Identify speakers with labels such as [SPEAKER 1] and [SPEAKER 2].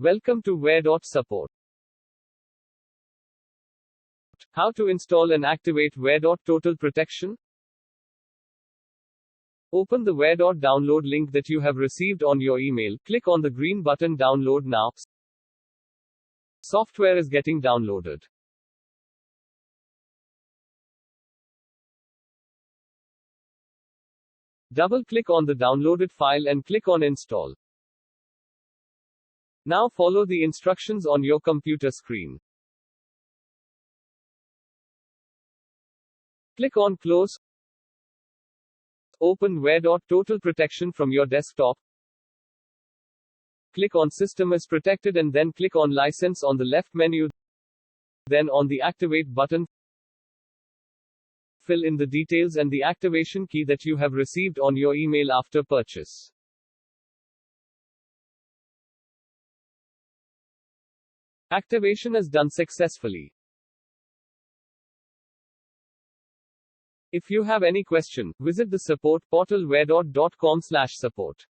[SPEAKER 1] Welcome to Waredot Support. How to install and activate Waredot Total Protection? Open the Waredot download link that you have received on your email. Click on the green button Download Now. Software is getting downloaded. Double-click on the downloaded file and click on Install. Now follow the instructions on your computer screen. Click on Close. Open Waredot Total Protection from your desktop. Click on System is protected and then click on License on the left menu. Then on the Activate button. Fill in the details and the activation key that you have received on your email after purchase. Activation is done successfully. If you have any question, visit the support portal waredot.com/support.